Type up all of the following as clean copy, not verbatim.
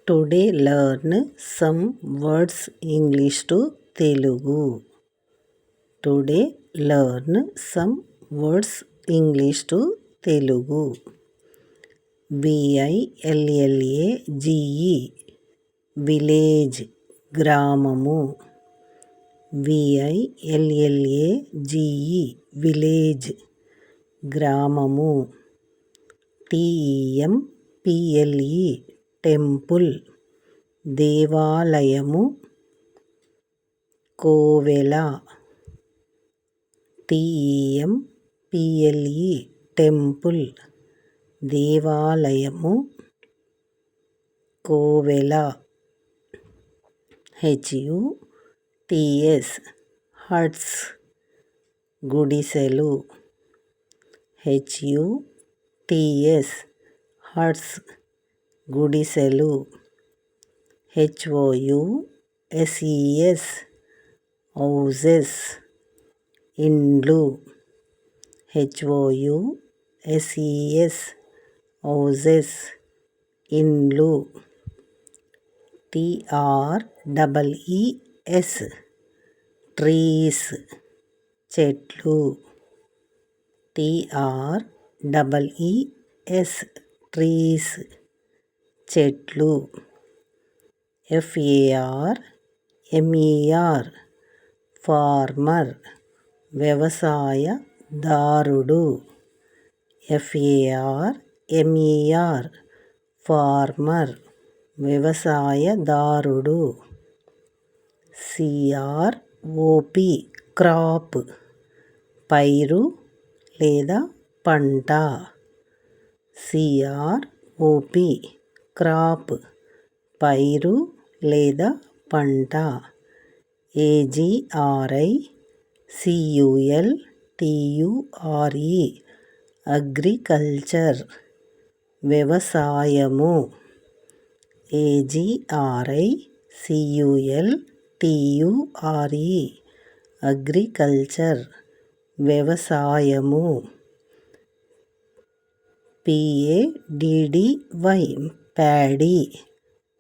Today learn some words English to Telugu. Today learn some words English to Telugu. VILLAGE village గ్రామము. VILLAGE village గ్రామము. TEMPLE temple దేవాలయము. కోవెల. TEMPLE temple దేవాలయము. కోవెల. HUTS huts గుడిసెలు. HUTS huts గుడిసెలు. HOUSES houses ఇండ్లు. HOUSES houses ఇండ్లు. TREES trees చెట్లు. TREES trees చెట్లు. FARMER ఫార్మర్ వ్యవసాయదారుడు. FARMER ఫార్మర్ వ్యవసాయదారుడు. CROP క్రాప్ పైరు లేదా పంట. CROP క్రాప్ పైరు లేదా పంట. AGRI CULTURE అగ్రికల్చర్ వ్యవసాయము. AGRI CULTURE అగ్రికల్చర్ వ్యవసాయము. PADDY ప్యాడీ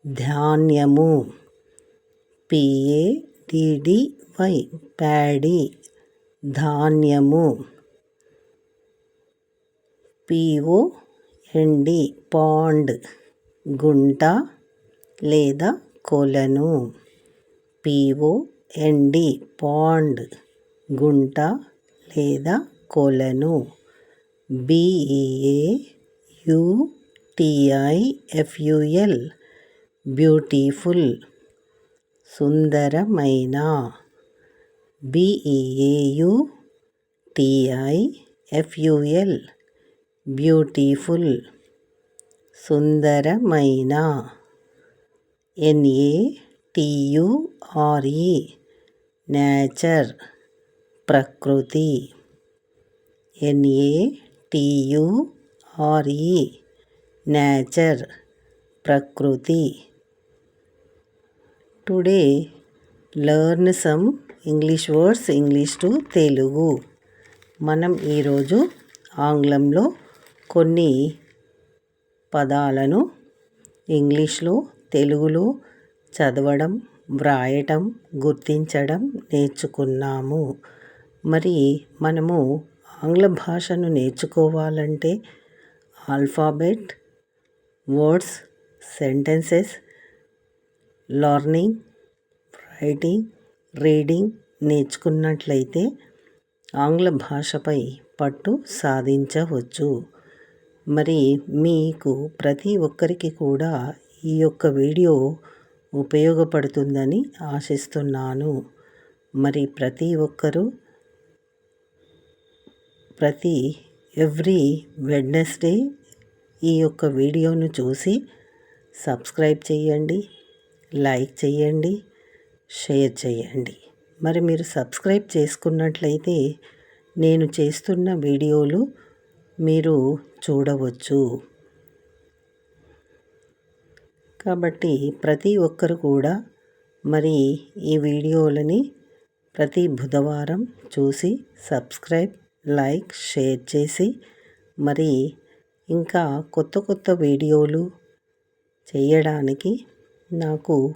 ధాన్యము. PADDY ప్యాడీ ధాన్యము. POND పాండ్ గుంట లేదా కొలను. POND పాండ్ గుంట లేదా కొలను. BEAUTIFUL బ్యూటిఫుల్ సుందరమైన. BEAUTIFUL బ్యూటిఫుల్ సుందరమైన. NATURE నేచర్ ప్రకృతి. NATURE నేచర్ ప్రకృతి. Today learn some English words English to Telugu. మనం ఈరోజు ఆంగ్లంలో కొన్ని పదాలను ఇంగ్లీష్లో తెలుగులో చదవడం, వ్రాయటం, గుర్తించడం నేర్చుకున్నాము. మరి మనము ఆంగ్ల భాషను నేర్చుకోవాలంటే alphabet, words, sentences, learning, writing, reading నేర్చుకున్నట్లయితే ఆంగ్ల భాషపై పట్టు సాధించవచ్చు. మరి మీకు ప్రతి ఒక్కరికి కూడా ఈ యొక్క వీడియో ఉపయోగపడుతుందని ఆశిస్తున్నాను. మరి ప్రతి ఒక్కరూ ఎవ్రీ వెడ్నెస్డే ఈ యొక్క వీడియోను చూసి సబ్స్క్రైబ్ చేయండి, లైక్ చేయండి, షేర్ చేయండి. మరి మీరు సబ్స్క్రైబ్ చేసుకున్నట్లయితే నేను చేస్తున్న వీడియోలు మీరు చూడవచ్చు. కాబట్టి ప్రతి ఒక్కరు కూడా మరి ఈ వీడియోలని ప్రతి బుధవారం చూసి సబ్స్క్రైబ్, లైక్, షేర్ చేసి మరి ఇంకా కొత్త కొత్త వీడియోలు చేయడానికి నాకు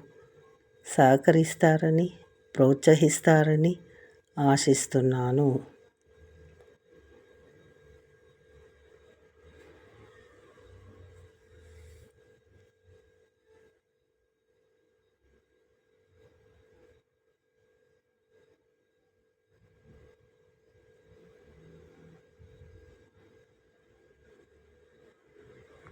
సహకరిస్తారని, ప్రోత్సహిస్తారని ఆశిస్తున్నాను.